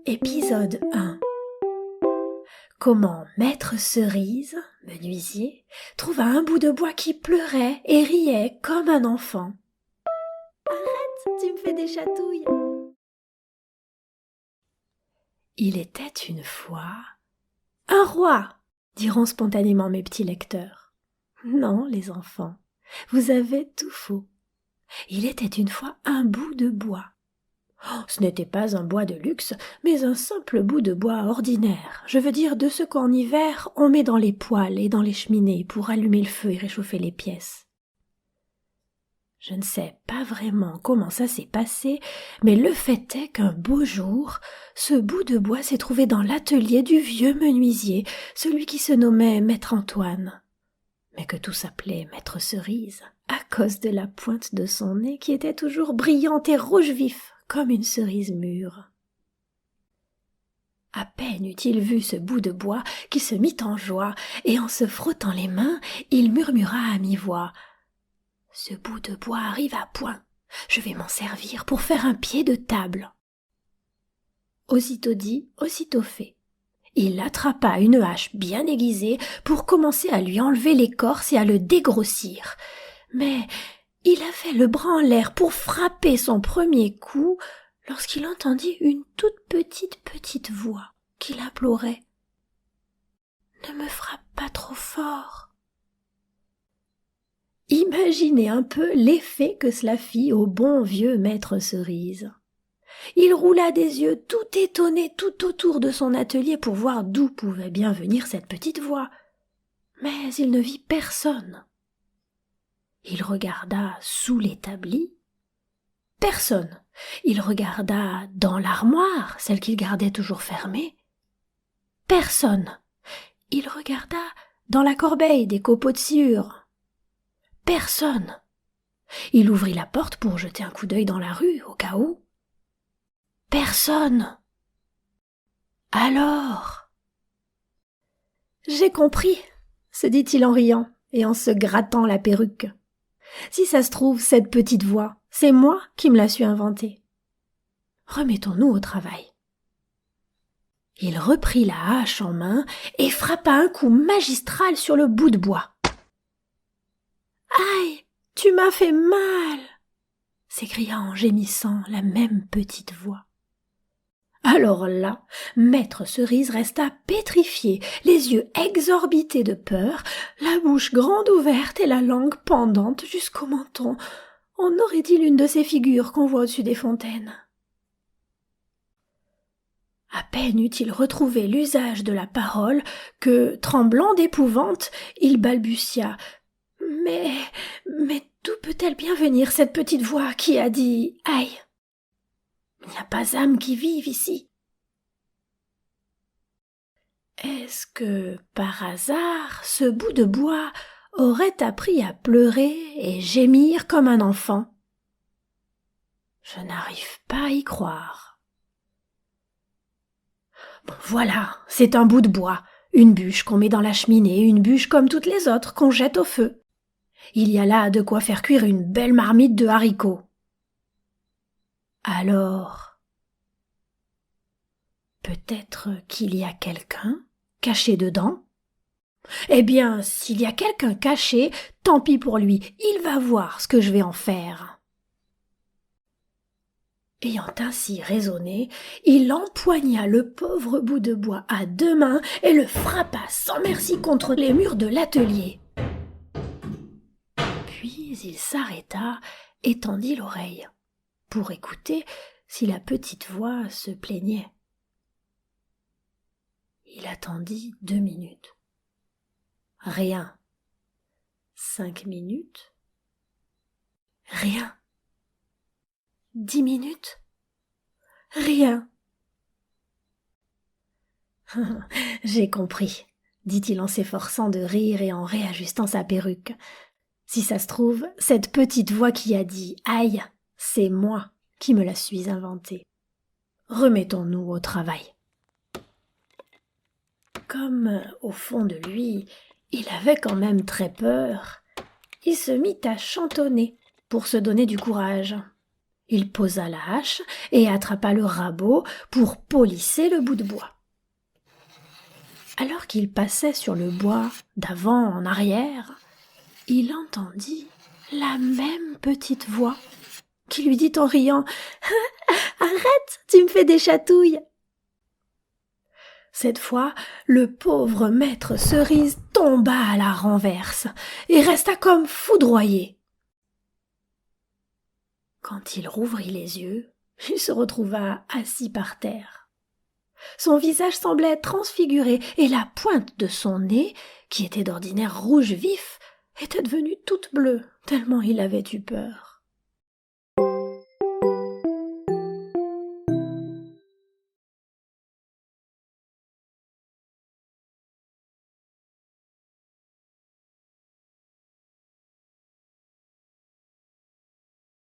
Épisode 1. Comment Maître Cerise, menuisier, trouva un bout de bois qui pleurait et riait comme un enfant. Arrête, tu me fais des chatouilles. Il était une fois un roi, diront spontanément mes petits lecteurs. Non, les enfants, vous avez tout faux. Il était une fois un bout de bois. Ce n'était pas un bois de luxe, mais un simple bout de bois ordinaire. Je veux dire de ce qu'en hiver on met dans les poêles et dans les cheminées pour allumer le feu et réchauffer les pièces. Je ne sais pas vraiment comment ça s'est passé, mais le fait est qu'un beau jour, ce bout de bois s'est trouvé dans l'atelier du vieux menuisier, celui qui se nommait Maître Antoine, mais que tout s'appelait Maître Cerise, à cause de la pointe de son nez qui était toujours brillante et rouge vif, comme une cerise mûre. À peine eut-il vu ce bout de bois qu'il se mit en joie, et en se frottant les mains, il murmura à mi-voix « Ce bout de bois arrive à point, je vais m'en servir pour faire un pied de table. » Aussitôt dit, aussitôt fait. Il attrapa une hache bien aiguisée pour commencer à lui enlever l'écorce et à le dégrossir. Mais il avait le bras en l'air pour frapper son premier coup lorsqu'il entendit une toute petite voix qui l'implorait. « Ne me frappe pas trop fort. » Imaginez un peu l'effet que cela fit au bon vieux Maître Cerise. Il roula des yeux tout étonné tout autour de son atelier pour voir d'où pouvait bien venir cette petite voix. Mais il ne vit personne. Il regarda sous l'établi. Personne. Il regarda dans l'armoire, celle qu'il gardait toujours fermée. Personne. Il regarda dans la corbeille des copeaux de sciure. Personne. Il ouvrit la porte pour jeter un coup d'œil dans la rue, au cas où. Personne. Alors. J'ai compris, se dit-il en riant et en se grattant la perruque. Si ça se trouve, cette petite voix, c'est moi qui me la suis inventée. Remettons-nous au travail. Il reprit la hache en main et frappa un coup magistral sur le bout de bois. « Aïe, tu m'as fait mal !» s'écria en gémissant la même petite voix. Alors là, Maître Cerise resta pétrifié, les yeux exorbités de peur, la bouche grande ouverte et la langue pendante jusqu'au menton. On aurait dit l'une de ces figures qu'on voit au-dessus des fontaines. À peine eut-il retrouvé l'usage de la parole que, tremblant d'épouvante, il balbutia. « Mais d'où peut-elle bien venir, cette petite voix qui a dit « Aïe !» Il n'y a pas âme qui vive ici. Est-ce que, par hasard, ce bout de bois aurait appris à pleurer et gémir comme un enfant? Je n'arrive pas à y croire. Bon, voilà, c'est un bout de bois, une bûche qu'on met dans la cheminée, une bûche comme toutes les autres qu'on jette au feu. Il y a là de quoi faire cuire une belle marmite de haricots. Alors, peut-être qu'il y a quelqu'un caché dedans? Eh bien, s'il y a quelqu'un caché, tant pis pour lui, il va voir ce que je vais en faire. Ayant ainsi raisonné, il empoigna le pauvre bout de bois à deux mains et le frappa sans merci contre les murs de l'atelier. Puis il s'arrêta et tendit l'oreille pour écouter si la petite voix se plaignait. Il attendit 2 minutes. Rien. 5 minutes. Rien. 10 minutes. Rien. J'ai compris, dit-il en s'efforçant de rire et en réajustant sa perruque. Si ça se trouve, cette petite voix qui a dit « Aïe !» c'est moi qui me la suis inventée. Remettons-nous au travail. Comme, au fond de lui, il avait quand même très peur, il se mit à chantonner pour se donner du courage. Il posa la hache et attrapa le rabot pour polisser le bout de bois. Alors qu'il passait sur le bois d'avant en arrière, il entendit la même petite voix qui lui dit en riant « Arrête, tu me fais des chatouilles !» Cette fois, le pauvre maître cerise tomba à la renverse et resta comme foudroyé. Quand il rouvrit les yeux, il se retrouva assis par terre. Son visage semblait transfiguré et la pointe de son nez, qui était d'ordinaire rouge vif, était devenue toute bleue, tellement il avait eu peur.